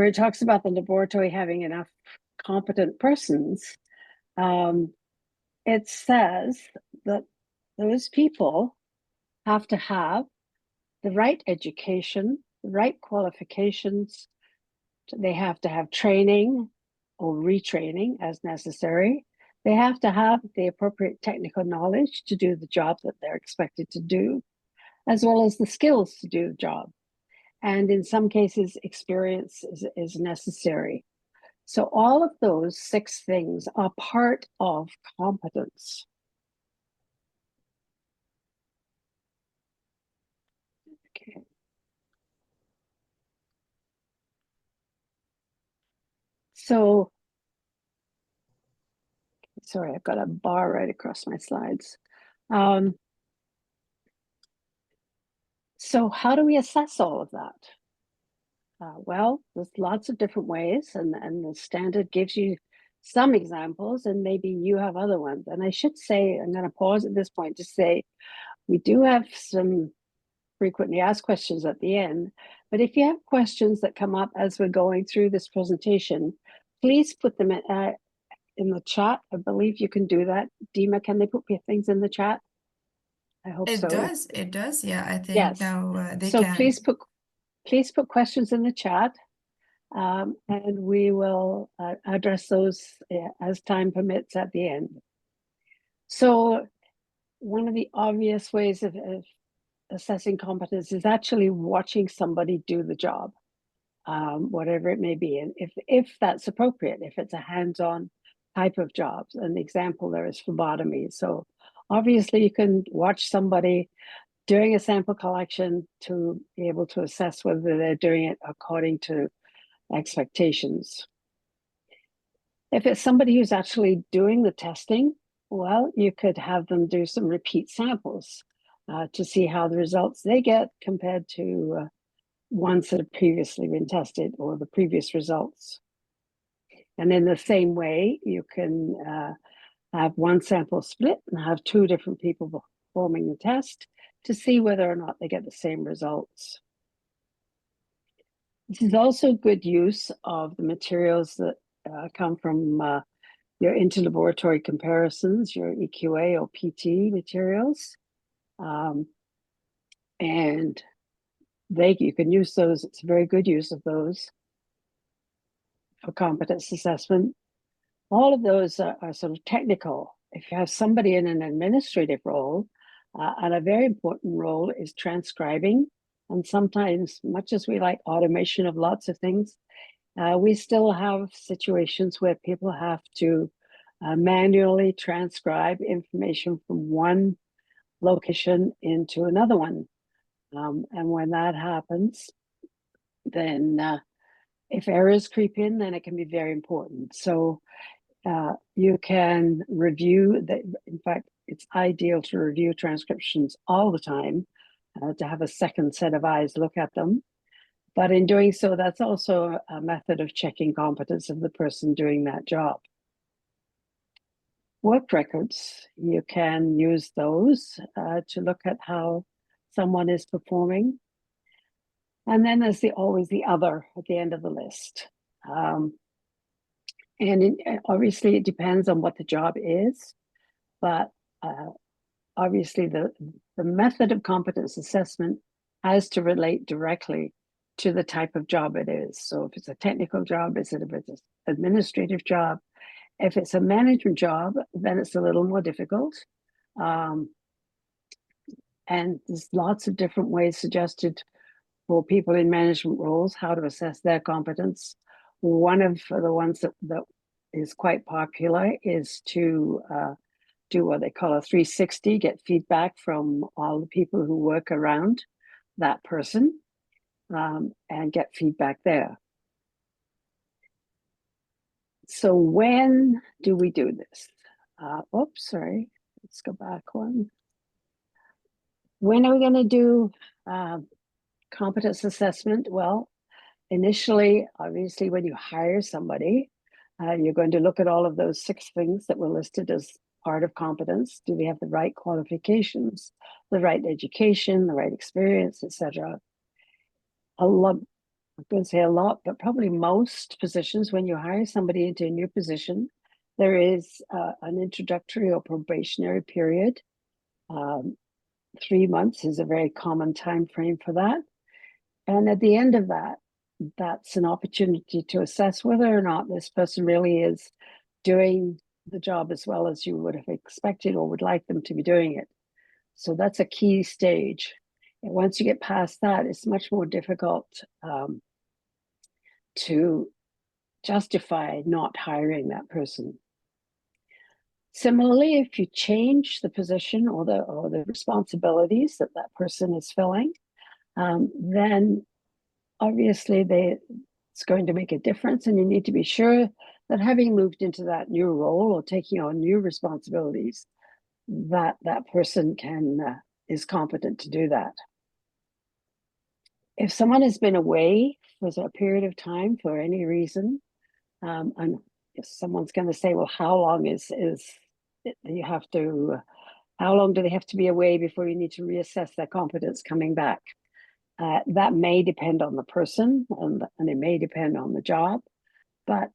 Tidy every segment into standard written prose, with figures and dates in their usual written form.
where it talks about the laboratory having enough competent persons, it says that those people have to have the right education, the right qualifications. They have to have training or retraining as necessary. They have to have the appropriate technical knowledge to do the job that they're expected to do, as well as the skills to do the job. And in some cases, experience is necessary. So all of those 6 things are part of competence. Okay. So, sorry, I've got a bar right across my slides. So how do we assess all of that? Well, there's lots of different ways, and the standard gives you some examples, and maybe you have other ones. And I should say, I'm going to pause at this point to say, we do have some frequently asked questions at the end, but if you have questions that come up as we're going through this presentation, please put them in the chat. I believe you can do that. Dima, can they put things in the chat? I hope It so. does. It does. Yeah, I think Yes. now they So can. please put questions in the chat, and we will address those as time permits at the end. So one of the obvious ways of assessing competence is actually watching somebody do the job, whatever it may be, and if that's appropriate, if it's a hands-on type of job. An example there is phlebotomy. So obviously you can watch somebody doing a sample collection to be able to assess whether they're doing it according to expectations. If it's somebody who's actually doing the testing, well, you could have them do some repeat samples to see how the results they get compared to ones that have previously been tested or the previous results. And in the same way, you can have one sample split and have 2 different people performing the test to see whether or not they get the same results. This is also good use of the materials that come from your interlaboratory comparisons, your EQA or PT materials. And you can use those. It's a very good use of those for competence assessment. All of those are sort of technical. If you have somebody in an administrative role, and a very important role is transcribing, and sometimes, much as we like automation of lots of things, we still have situations where people have to manually transcribe information from one location into another one. And when that happens, then if errors creep in, then it can be very important. So you can review that. In fact, it's ideal to review transcriptions all the time, to have a second set of eyes look at them. But in doing so, that's also a method of checking competence of the person doing that job. Work records, you can use those to look at how someone is performing. And then there's always the other at the end of the list. Obviously, it depends on what the job is, but obviously the method of competence assessment has to relate directly to the type of job it is. So if it's a technical job, if it's an administrative job? If it's a management job, then it's a little more difficult. And there's lots of different ways suggested for people in management roles how to assess their competence. One of the ones that is quite popular is to do what they call a 360, get feedback from all the people who work around that person, and get feedback there. So when do we do this? Oops, sorry, let's go back one. When are we going to do competence assessment? Well, initially, obviously, when you hire somebody, you're going to look at all of those 6 things that were listed as part of competence. Do they have the right qualifications, the right education, the right experience, etc.? I'm going to say a lot, but probably most positions, when you hire somebody into a new position, there is an introductory or probationary period. 3 months is a very common time frame for that. And at the end of that, that's an opportunity to assess whether or not this person really is doing the job as well as you would have expected or would like them to be doing it. So that's a key stage. And once you get past that, it's much more difficult to justify not hiring that person. Similarly, if you change the position or the responsibilities that that person is filling, then obviously it's going to make a difference, and you need to be sure that having moved into that new role or taking on new responsibilities, that that person is competent to do that. If someone has been away for a period of time for any reason, and if someone's going to say, well, how long how long do they have to be away before you need to reassess their competence coming back? That may depend on the person and it may depend on the job, but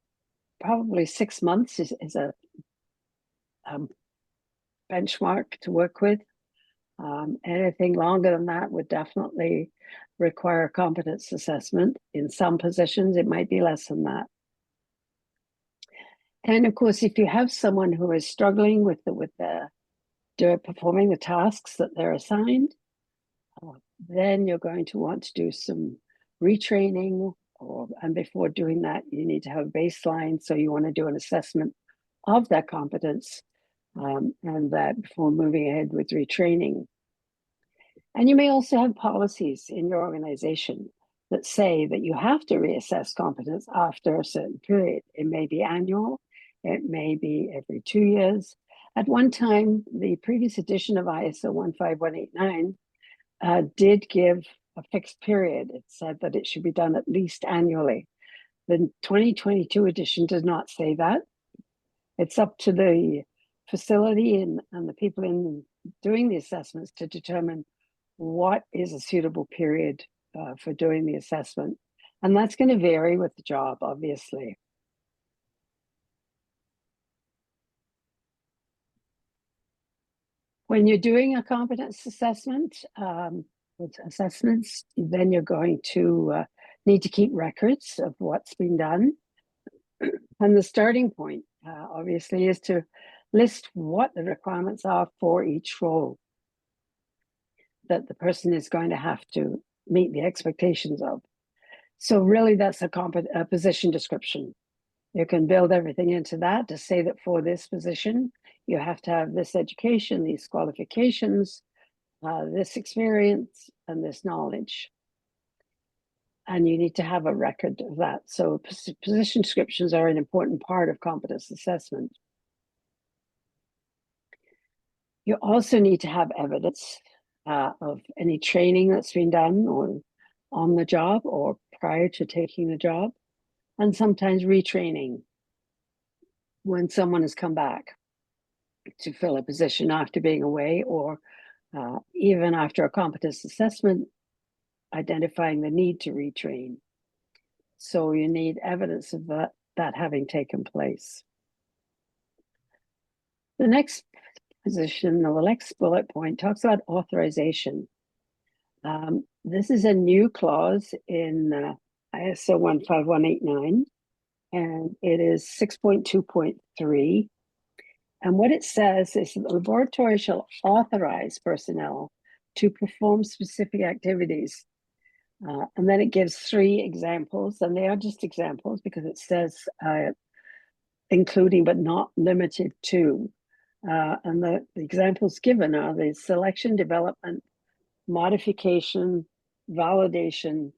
probably 6 months is a benchmark to work with. Anything longer than that would definitely require competence assessment. In some positions, it might be less than that. And of course, if you have someone who is struggling with performing the tasks that they're assigned, then you're going to want to do some retraining, and before doing that, you need to have a baseline. So you want to do an assessment of that competence, and that before moving ahead with retraining. And you may also have policies in your organization that say that you have to reassess competence after a certain period. It may be annual, it may be every 2 years. At one time, the previous edition of ISO 15189 did give a fixed period. It said that it should be done at least annually. The 2022 edition does not say that. It's up to the facility and the people in doing the assessments to determine what is a suitable period for doing the assessment. And that's going to vary with the job, obviously. When you're doing a competence assessment, then you're going to need to keep records of what's been done. And the starting point, obviously, is to list what the requirements are for each role that the person is going to have to meet the expectations of. So really, that's a position description. You can build everything into that to say that for this position, you have to have this education, these qualifications, this experience, and this knowledge. And you need to have a record of that. So position descriptions are an important part of competence assessment. You also need to have evidence of any training that's been done or on the job or prior to taking the job, and sometimes retraining when someone has come back to fill a position after being away, or even after a competence assessment, identifying the need to retrain. So you need evidence of that having taken place. The next position, or the next bullet point, talks about authorization. This is a new clause in ISO 15189, and it is 6.2.3. And what it says is that the laboratory shall authorize personnel to perform specific activities. And then it gives 3 examples, and they are just examples because it says including but not limited to. And the examples given are the selection, development, modification, validation,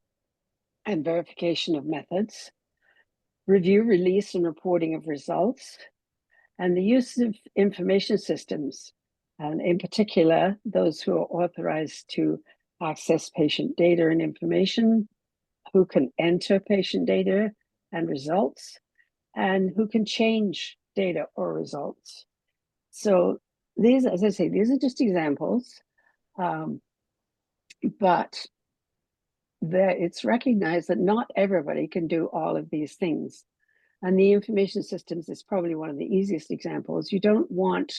and verification of methods, review, release, and reporting of results, and the use of information systems, and in particular, those who are authorized to access patient data and information, who can enter patient data and results, and who can change data or results. So these, as I say, these are just examples, but it's recognized that not everybody can do all of these things. And the information systems is probably one of the easiest examples. You don't want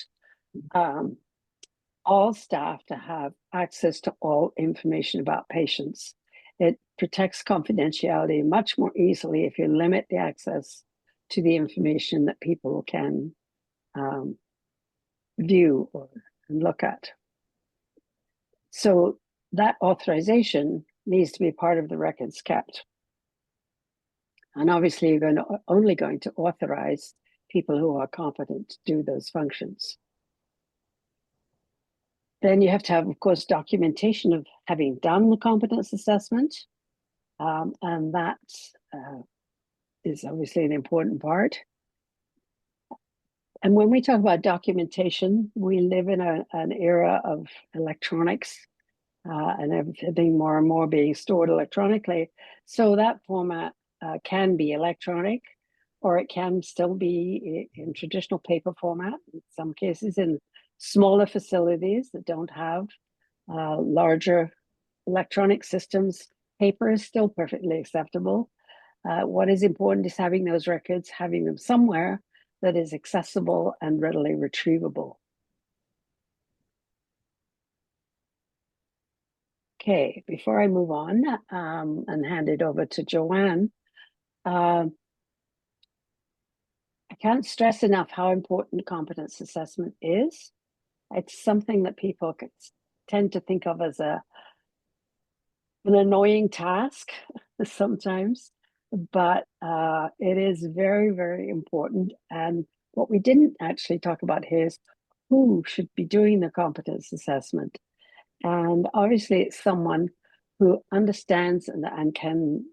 all staff to have access to all information about patients. It protects confidentiality much more easily if you limit the access to the information that people can view or look at. So that authorization needs to be part of the records kept. And obviously, you're only going to authorize people who are competent to do those functions. Then you have to have, of course, documentation of having done the competence assessment. And that is obviously an important part. And when we talk about documentation, we live in an era of electronics and everything more and more being stored electronically. So that format can be electronic, or it can still be in traditional paper format. In some cases, in smaller facilities that don't have larger electronic systems, paper is still perfectly acceptable. What is important is having those records, having them somewhere that is accessible and readily retrievable. Okay, before I move on and hand it over to Joanne, I can't stress enough how important competence assessment is. It's something that people tend to think of as an annoying task sometimes, but it is very, very important. And what we didn't actually talk about here is who should be doing the competence assessment. And obviously, it's someone who understands and can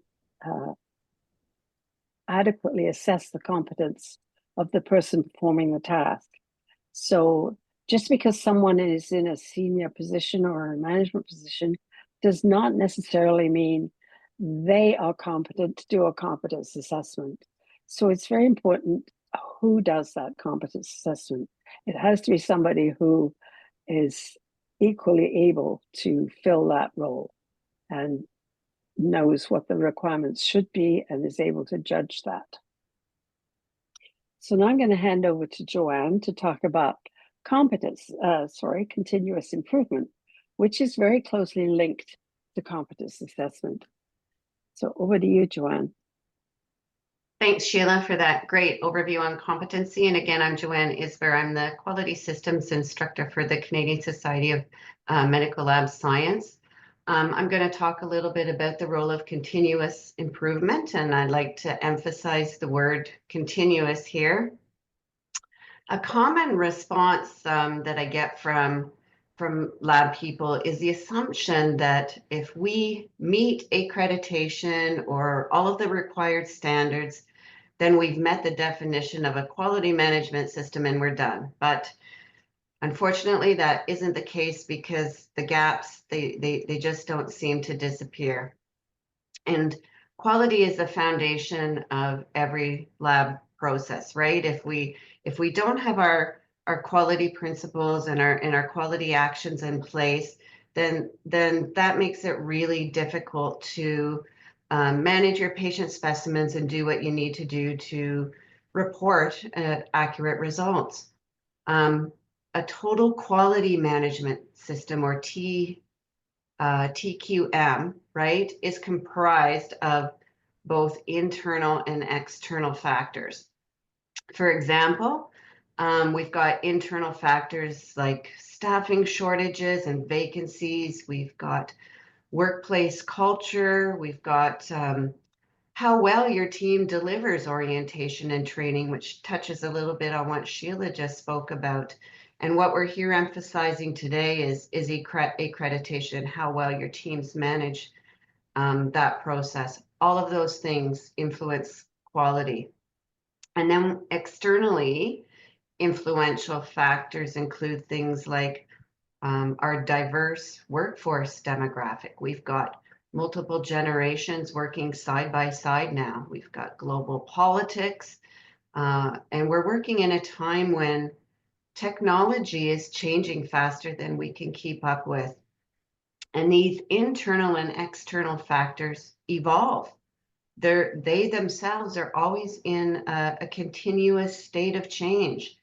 adequately assess the competence of the person performing the task. So just because someone is in a senior position or a management position does not necessarily mean they are competent to do a competence assessment. So it's very important who does that competence assessment. It has to be somebody who is equally able to fill that role and knows what the requirements should be and is able to judge that. So now I'm going to hand over to Joanne to talk about continuous improvement, which is very closely linked to competence assessment. So over to you, Joanne. Thanks, Sheila, for that great overview on competency. And again, I'm Joanne Isber. I'm the Quality Systems Instructor for the Canadian Society of Medical Lab Science. I'm going to talk a little bit about the role of continuous improvement, and I'd like to emphasize the word continuous here. A common response that I get from lab people is the assumption that if we meet accreditation or all of the required standards, then we've met the definition of a quality management system and we're done. But unfortunately, that isn't the case because the gaps, they just don't seem to disappear. And quality is the foundation of every lab process, right? If we don't have our quality principles and our quality actions in place, then that makes it really difficult to manage your patient specimens and do what you need to do to report accurate results. A total quality management system, or TQM, right, is comprised of both internal and external factors. For example, we've got internal factors like staffing shortages and vacancies. We've got workplace culture. We've got how well your team delivers orientation and training, which touches a little bit on what Sheila just spoke about. And what we're here emphasizing today is accreditation, how well your teams manage that process. All of those things influence quality. And then externally, influential factors include things like our diverse workforce demographic. We've got multiple generations working side by side now. We've got global politics, and we're working in a time when technology is changing faster than we can keep up with. And these internal and external factors evolve. They themselves are always in a continuous state of change.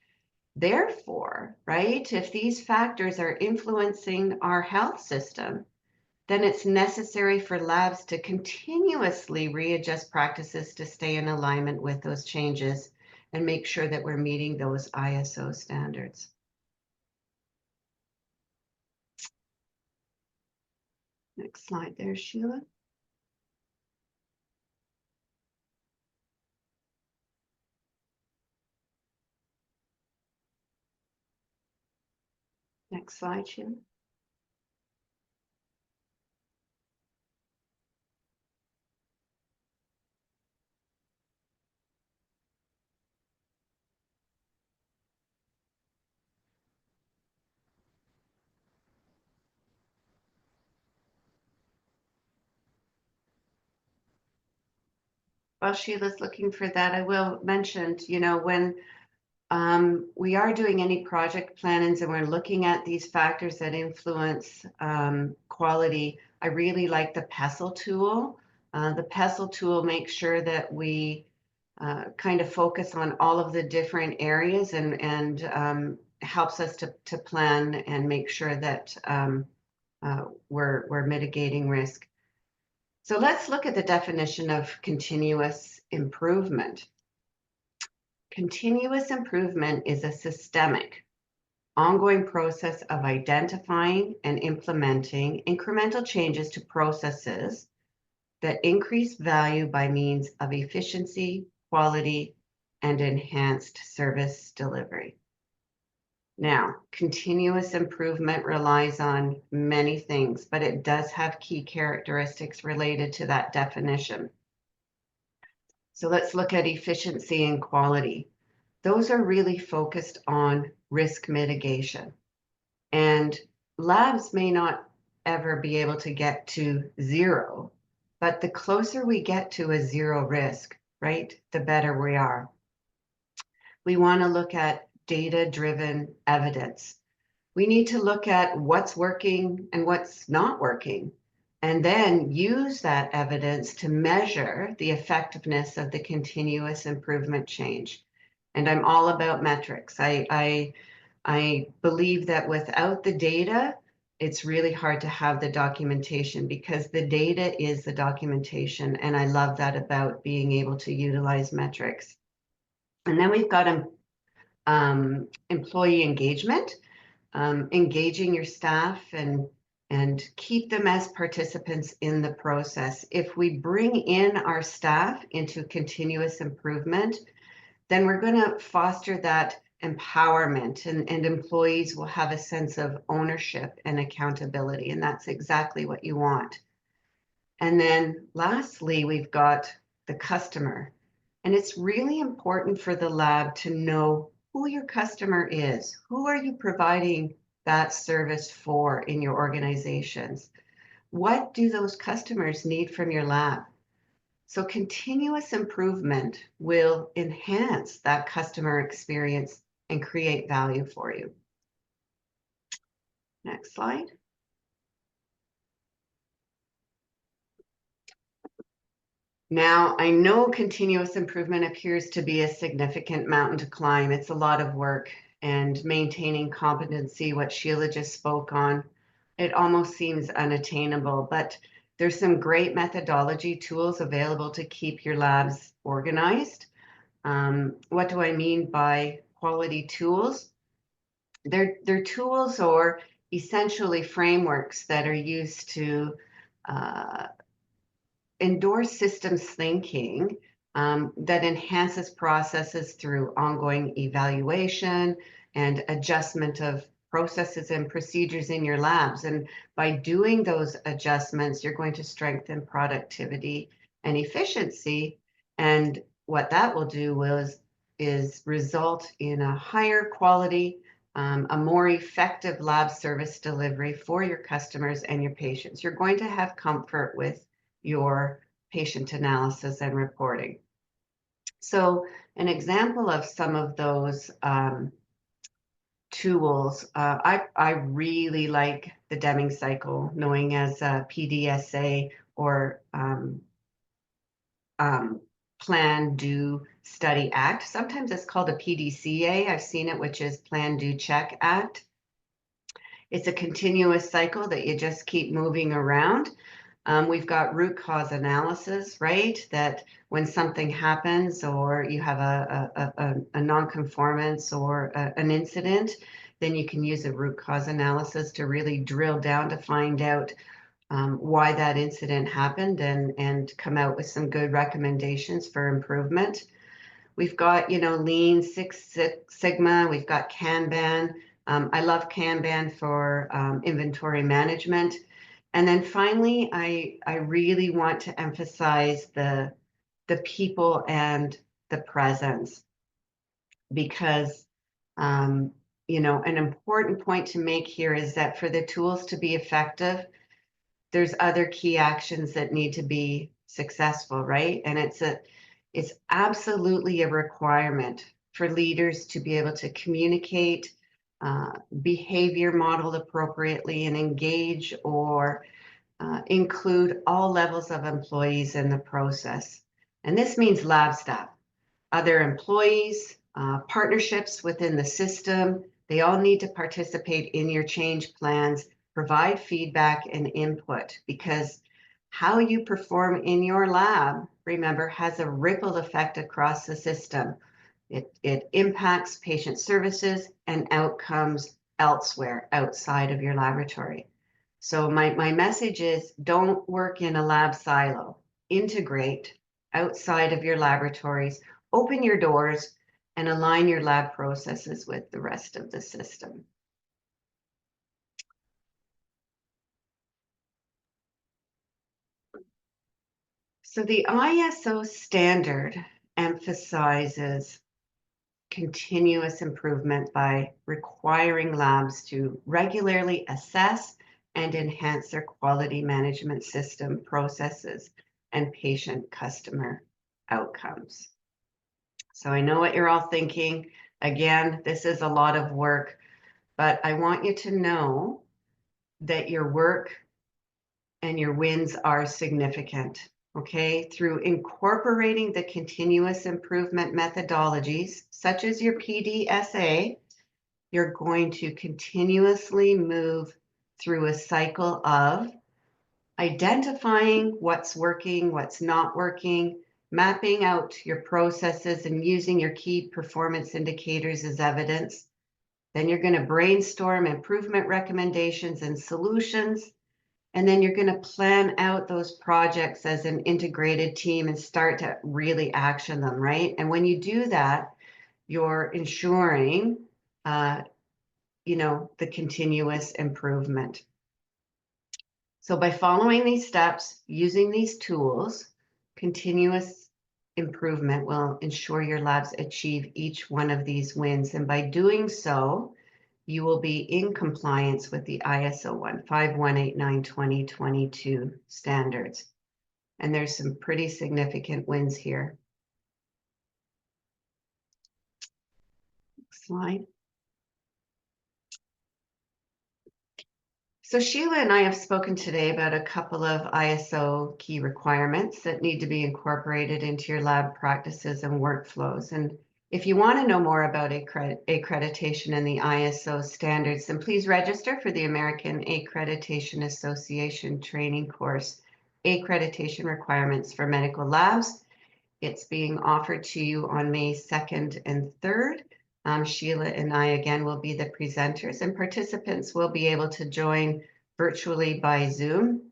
Therefore, right, if these factors are influencing our health system, then it's necessary for labs to continuously readjust practices to stay in alignment with those changes and make sure that we're meeting those ISO standards. Next slide there, Sheila. Next slide, Sheila. While Sheila's looking for that, I will mention, you know, when we are doing any project plannings and we're looking at these factors that influence quality, I really like the PESTLE tool. The PESTLE tool makes sure that we kind of focus on all of the different areas and helps us to plan and make sure that we're mitigating risk. So let's look at the definition of continuous improvement. Continuous improvement is a systemic, ongoing process of identifying and implementing incremental changes to processes that increase value by means of efficiency, quality, and enhanced service delivery. Now, continuous improvement relies on many things, but it does have key characteristics related to that definition. So let's look at efficiency and quality. Those are really focused on risk mitigation. And labs may not ever be able to get to zero, but the closer we get to a zero risk, right, the better we are. We want to look at data-driven evidence. We need to look at what's working and what's not working, and then use that evidence to measure the effectiveness of the continuous improvement change. And I'm all about metrics. I believe that without the data, it's really hard to have the documentation because the data is the documentation. And I love that about being able to utilize metrics. And then we've got employee engagement, engaging your staff and keep them as participants in the process. If we bring in our staff into continuous improvement, then we're going to foster that empowerment and employees will have a sense of ownership and accountability. And that's exactly what you want. And then lastly, we've got the customer. And it's really important for the lab to know who your customer is. Who are you providing that service for in your organizations? What do those customers need from your lab? So continuous improvement will enhance that customer experience and create value for you. Next slide. Now, I know continuous improvement appears to be a significant mountain to climb. It's a lot of work, and maintaining competency, what Sheila just spoke on, it almost seems unattainable, but there's some great methodology tools available to keep your labs organized. What do I mean by quality tools? They're tools or essentially frameworks that are used to endorse systems thinking that enhances processes through ongoing evaluation and adjustment of processes and procedures in your labs. And by doing those adjustments, you're going to strengthen productivity and efficiency. And what that will do is result in a higher quality, a more effective lab service delivery for your customers and your patients. You're going to have comfort with your patient analysis and reporting. So an example of some of those tools, I really like the Deming cycle, knowing as PDSA or Plan, Do, Study, Act. Sometimes it's called a PDCA. I've seen it, which is Plan, Do, Check, Act. It's a continuous cycle that you just keep moving around. We've got root cause analysis, right? That when something happens or you have a non-conformance or an incident, then you can use a root cause analysis to really drill down to find out why that incident happened and come out with some good recommendations for improvement. We've got, Lean, Six Sigma, we've got Kanban. I love Kanban for inventory management. And then finally, I really want to emphasize the people and the presence, because an important point to make here is that for the tools to be effective, there's other key actions that need to be successful, right? And it's absolutely a requirement for leaders to be able to communicate, behavior model appropriately, and engage or include all levels of employees in the process. And this means lab staff, other employees, partnerships within the system. They all need to participate in your change plans, provide feedback and input, because how you perform in your lab, remember, has a ripple effect across the system. It impacts patient services and outcomes elsewhere outside of your laboratory. So my message is, don't work in a lab silo. Integrate outside of your laboratories, open your doors, and align your lab processes with the rest of the system. So the ISO standard emphasizes continuous improvement by requiring labs to regularly assess and enhance their quality management system processes and patient customer outcomes. So I know what you're all thinking. Again, this is a lot of work, but I want you to know that your work and your wins are significant, okay? Through incorporating the continuous improvement methodologies, such as your PDSA, you're going to continuously move through a cycle of identifying what's working, what's not working, mapping out your processes and using your key performance indicators as evidence. Then you're going to brainstorm improvement recommendations and solutions. And then you're going to plan out those projects as an integrated team and start to really action them, right? And when you do that, you're ensuring, the continuous improvement. So by following these steps, using these tools, continuous improvement will ensure your labs achieve each one of these wins. And by doing so, you will be in compliance with the ISO 15189-2022 standards. And there's some pretty significant wins here. Next slide. So Sheila and I have spoken today about a couple of ISO key requirements that need to be incorporated into your lab practices and workflows. And if you want to know more about accreditation and the ISO standards, then please register for the American Accreditation Association training course, Accreditation Requirements for Medical Labs. It's being offered to you on May 2nd and 3rd. Sheila and I, again, will be the presenters, and participants will be able to join virtually by Zoom.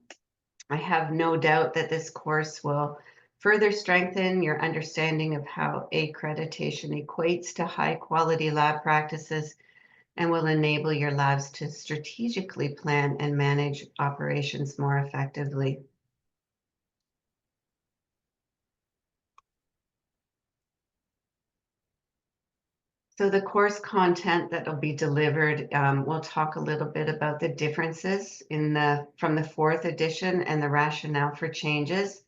I have no doubt that this course will further strengthen your understanding of how accreditation equates to high quality lab practices and will enable your labs to strategically plan and manage operations more effectively. So the course content that will be delivered, we'll talk a little bit about the differences from the 4th edition and the rationale for changes.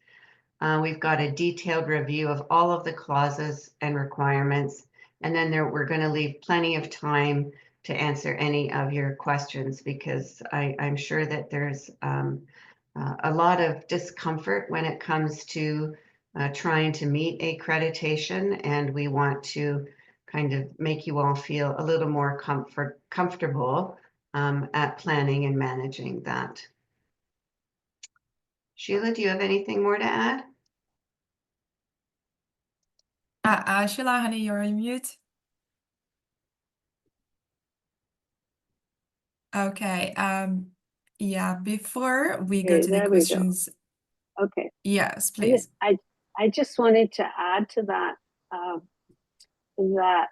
We've got a detailed review of all of the clauses and requirements, and then we're going to leave plenty of time to answer any of your questions, because I'm sure that there's a lot of discomfort when it comes to trying to meet accreditation, and we want to kind of make you all feel a little more comfortable at planning and managing that. Sheila, do you have anything more to add? Sheila, honey, you're on mute. Okay. Yeah, before we go Okay, to the there we go. questions. Okay. Yes, please. I just wanted to add to that, that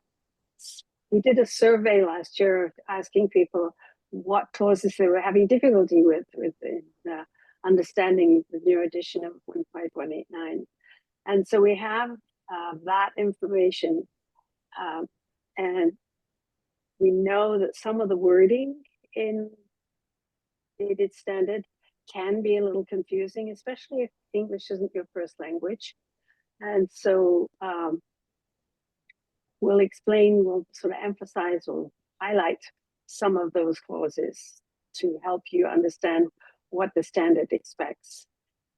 we did a survey last year asking people what clauses they were having difficulty with understanding the new edition of 15189. And so we have that information, and we know that some of the wording in dated standard can be a little confusing, especially if English isn't your first language. And so we'll sort of emphasize or highlight some of those clauses to help you understand what the standard expects.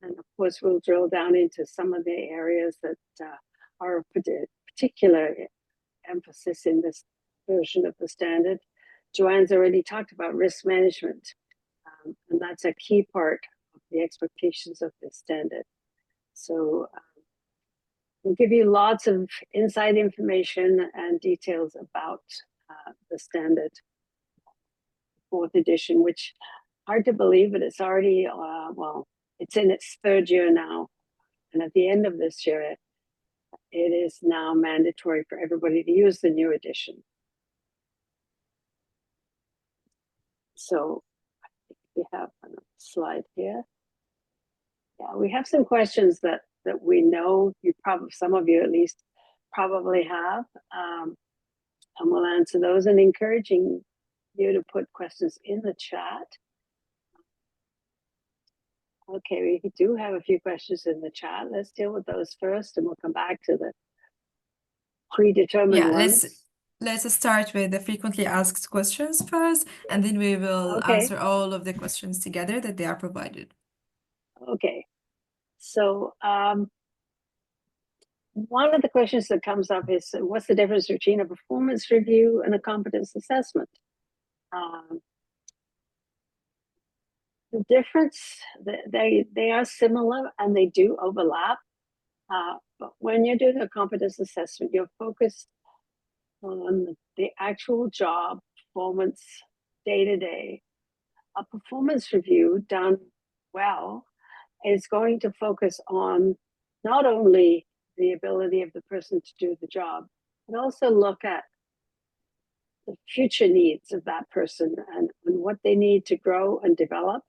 And of course, we'll drill down into some of the areas that are of particular emphasis in this version of the standard. Joanne's already talked about risk management, and that's a key part of the expectations of this standard. So we'll give you lots of inside information and details about the standard 4th edition, which hard to believe, but it's already, well, it's in its 3rd year now. And at the end of this year, it is now mandatory for everybody to use the new edition. So I think we have a slide here. Yeah, we have some questions that we know you probably, some of you at least, probably have, and we'll answer those, and encouraging you to put questions in the chat. Okay, we do have a few questions in the chat. Let's deal with those first, and we'll come back to the predetermined ones. Let's start with the frequently asked questions first, and then we will answer all of the questions together that they are provided. Okay, so one of the questions that comes up is, what's the difference between a performance review and a competence assessment? The difference, they are similar and they do overlap, but when you're doing a competence assessment, you're focused on the actual job performance day to day. A performance review done well is going to focus on not only the ability of the person to do the job, but also look at the future needs of that person and what they need to grow and develop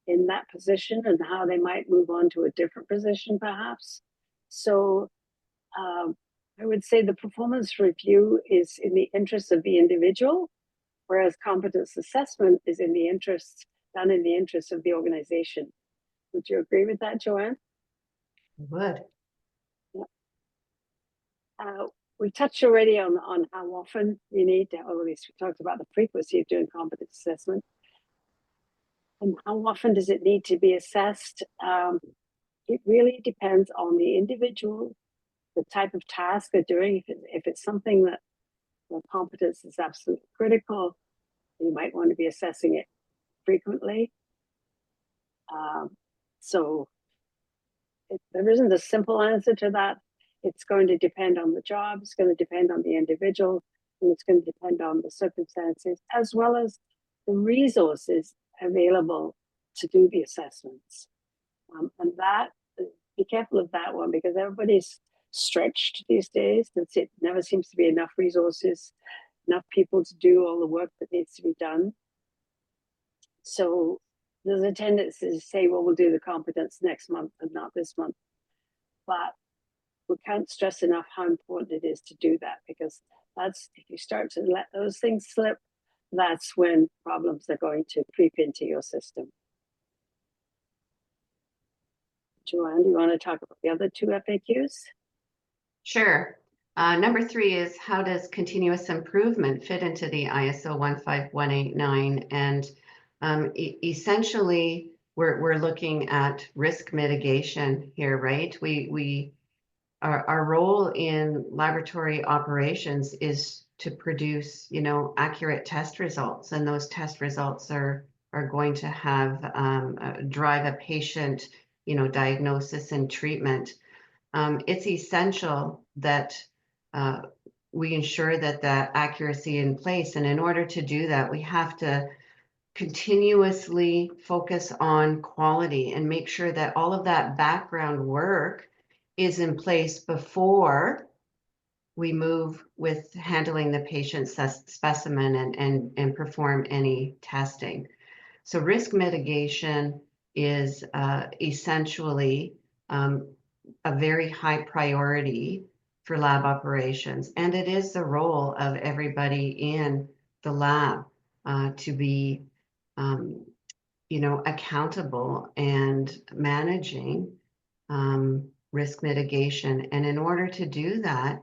in that position, and how they might move on to a different position perhaps. So I would say the performance review is in the interest of the individual, whereas competence assessment is in the interest, done in the interest of the organization. Would you agree with that, Joanne? I would. Yeah. We touched already on how often you need to, or at least we talked about the frequency of doing competence assessment. And how often does it need to be assessed? It really depends on the individual, the type of task they're doing. If it's something that the competence is absolutely critical, you might want to be assessing it frequently. So there isn't a simple answer to that. It's going to depend on the job, it's going to depend on the individual, and it's going to depend on the circumstances, as well as the resources available to do the assessments. And that, be careful of that one, because everybody's stretched these days. It never seems to be enough resources, enough people to do all the work that needs to be done. So there's a tendency to say, well, we'll do the competence next month and not this month. But we can't stress enough how important it is to do that, because that's, if you start to let those things slip, that's when problems are going to creep into your system. Joanne, do you want to talk about the other two FAQs? Sure. Number 3 is, how does continuous improvement fit into the ISO 15189? And essentially, we're looking at risk mitigation here, right? Our role in laboratory operations is to produce, accurate test results, and those test results are going to have drive a patient, diagnosis and treatment. It's essential that we ensure that accuracy in place, and in order to do that, we have to continuously focus on quality and make sure that all of that background work is in place before we move with handling the patient's specimen and perform any testing. So risk mitigation is essentially a very high priority for lab operations, and it is the role of everybody in the lab to be accountable and managing risk mitigation. And in order to do that,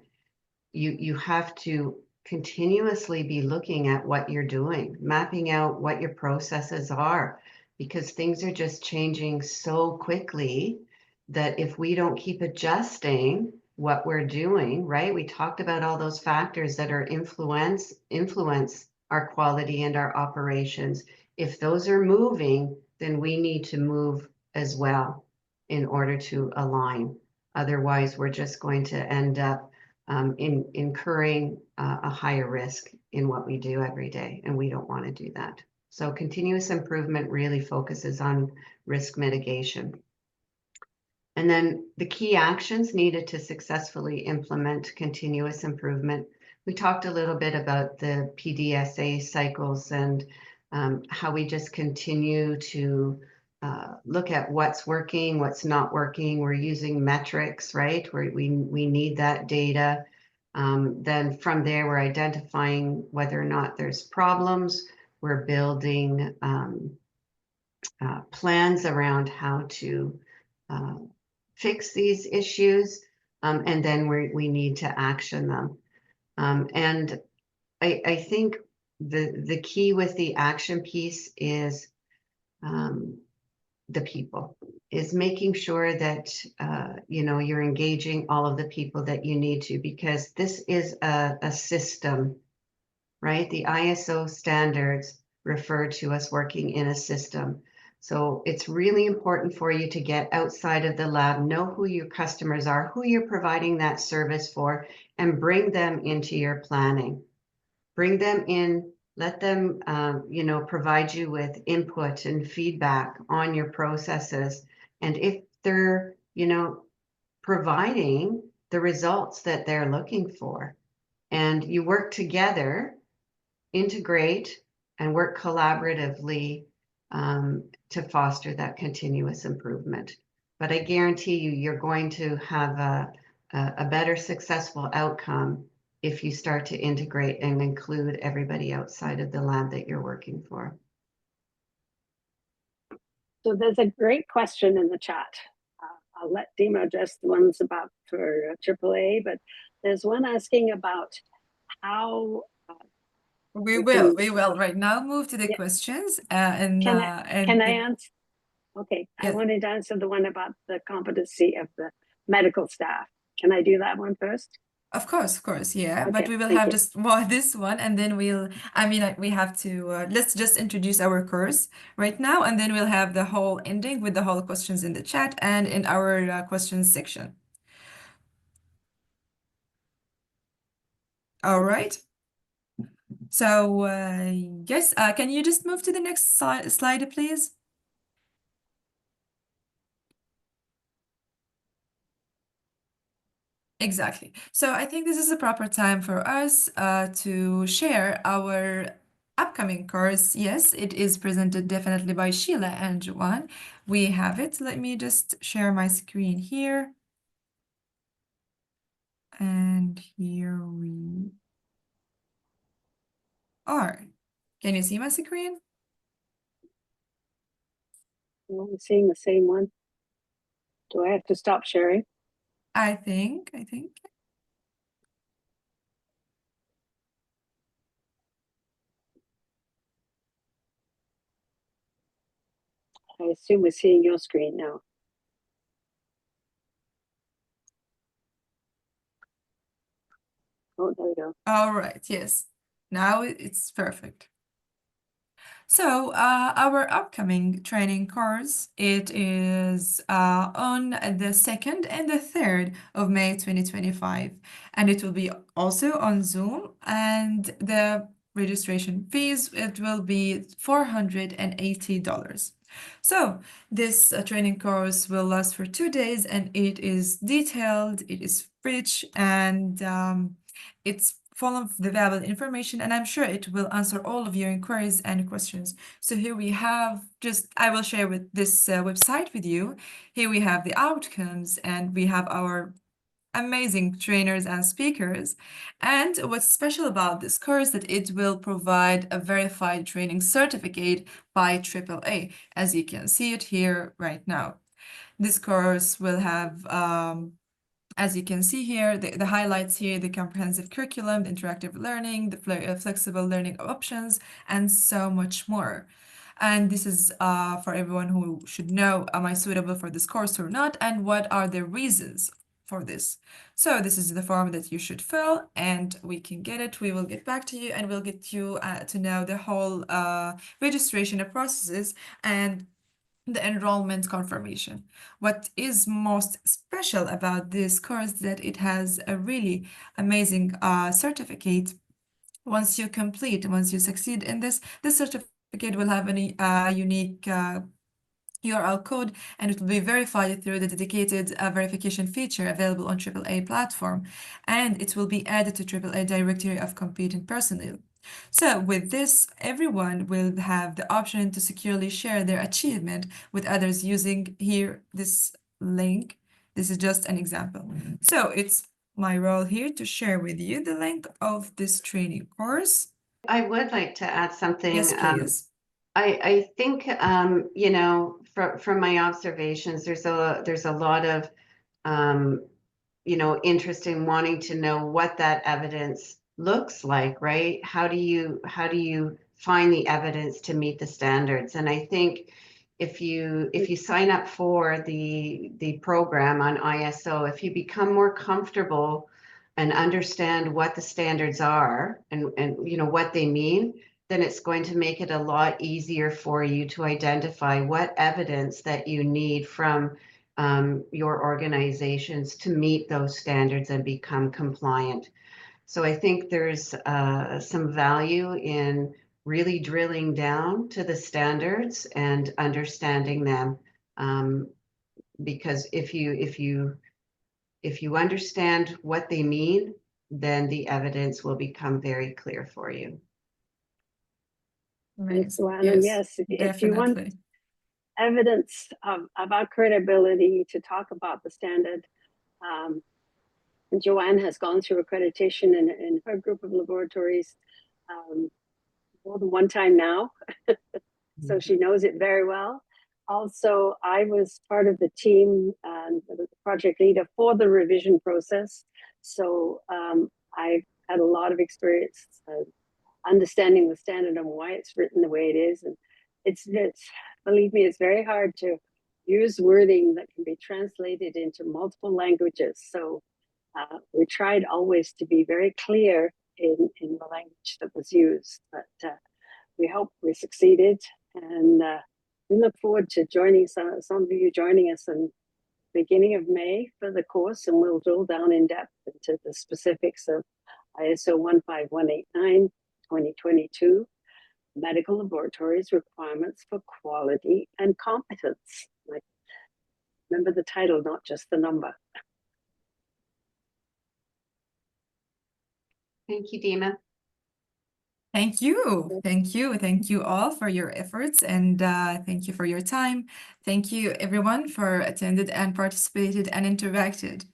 you have to continuously be looking at what you're doing, mapping out what your processes are, because things are just changing so quickly that if we don't keep adjusting what we're doing, right? We talked about all those factors that are influence our quality and our operations. If those are moving, then we need to move as well in order to align. Otherwise, we're just going to end up incurring a higher risk in what we do every day, and we don't want to do that. So continuous improvement really focuses on risk mitigation. And then the key actions needed to successfully implement continuous improvement. We talked a little bit about the PDSA cycles and how we just continue to look at what's working, what's not working. We're using metrics, right? We need that data. Then from there, we're identifying whether or not there's problems. We're building plans around how to fix these issues, and then we need to action them. And I think the key with the action piece is the people, is making sure that you're engaging all of the people that you need to, because this is a system, right? The ISO standards refer to us working in a system. So it's really important for you to get outside of the lab, know who your customers are, who you're providing that service for, and bring them into your planning. Bring them in, let them, provide you with input and feedback on your processes. And if they're, providing the results that they're looking for, and you work together, integrate, and work collaboratively to foster that continuous improvement. But I guarantee you're going to have a better successful outcome if you start to integrate and include everybody outside of the lab that you're working for. So there's a great question in the chat. I'll let Dima address the ones about for AAA, but there's one asking about how we will right now move to the questions can I answer? Okay, yes. I wanted to answer the one about the competency of the medical staff. Can I do that one first? Of course, yeah. Okay, but we will have just this one, and then we have to let's just introduce our course right now, and then we'll have the whole ending with the whole questions in the chat and in our questions section. All right. So yes, can you just move to the next slide, please? Exactly. So I think this is a proper time for us to share our upcoming course. Yes, it is presented definitely by Sheila and Joanne. We have it. Let me just share my screen here. And here we are. Can you see my screen? I'm seeing the same one. Do I have to stop sharing? I think. I assume we're seeing your screen now. Oh, there we go. All right, yes. Now it's perfect. So our upcoming training course, it is on the 2nd and the 3rd of May 2025, and it will be also on Zoom, and the registration fees, it will be $480. So this training course will last for 2 days, and it is detailed, it is rich, and it's full of the valuable information, and I'm sure it will answer all of your inquiries and questions. So here we have I will share with this website with you. Here we have the outcomes, and we have our amazing trainers and speakers. And what's special about this course that it will provide a verified training certificate by AAA, as you can see it here right now. This course will have as you can see here, the highlights here, the comprehensive curriculum, the interactive learning, the flexible learning options, and so much more. And this is for everyone who should know, am I suitable for this course or not, and what are the reasons for this. So this is the form that you should fill, and we can get it. We will get back to you, and we'll get you to know the whole registration processes and the enrollment confirmation. What is most special about this course is that it has a really amazing certificate. Once you succeed in this certificate will have a unique URL code, and it will be verified through the dedicated verification feature available on AAA platform, and it will be added to AAA directory of competent personnel. So with this, everyone will have the option to securely share their achievement with others using here this link. This is just an example. So it's my role here to share with you the link of this training course. I would like to add something. Yes, please. I think you know, from my observations, there's a lot of you know, interest in wanting to know what that evidence looks like, right? How do you find the evidence to meet the standards? And I think if you sign up for the program on ISO, if you become more comfortable and understand what the standards are and you know what they mean, then it's going to make it a lot easier for you to identify what evidence that you need from your organizations to meet those standards and become compliant. So I think there's some value in really drilling down to the standards and understanding them, because if you understand what they mean, then the evidence will become very clear for you. Thanks, Joanne. Yes, if you want definitely. evidence of our credibility to talk about the standard, and Joanne has gone through accreditation in her group of laboratories more than one time now, so she knows it very well. Also, I was part of the team and the project leader for the revision process, so I've had a lot of experience understanding the standard and why it's written the way it is. And it's believe me, it's very hard to use wording that can be translated into multiple languages. So we tried always to be very clear in the language that was used, but we hope we succeeded. And we look forward to joining some of you joining us in the beginning of May for the course, and we'll drill down in depth into the specifics of ISO 15189 2022 medical laboratories requirements for quality and competence. Like, remember the title, not just the number. Thank you, Dima. Thank you. Thank you. Thank you all for your efforts, and thank you for your time. Thank you everyone for attended and participated and interacted.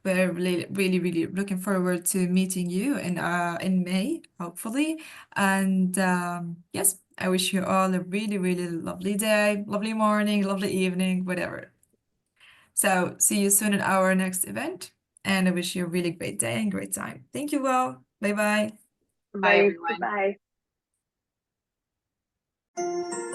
We're really looking forward to meeting you in May, hopefully. And yes, I wish you all a really lovely day, lovely morning, lovely evening, whatever. So see you soon in our next event, and I wish you a really great day and great time. Thank you all. Bye bye. Bye, everyone. Bye.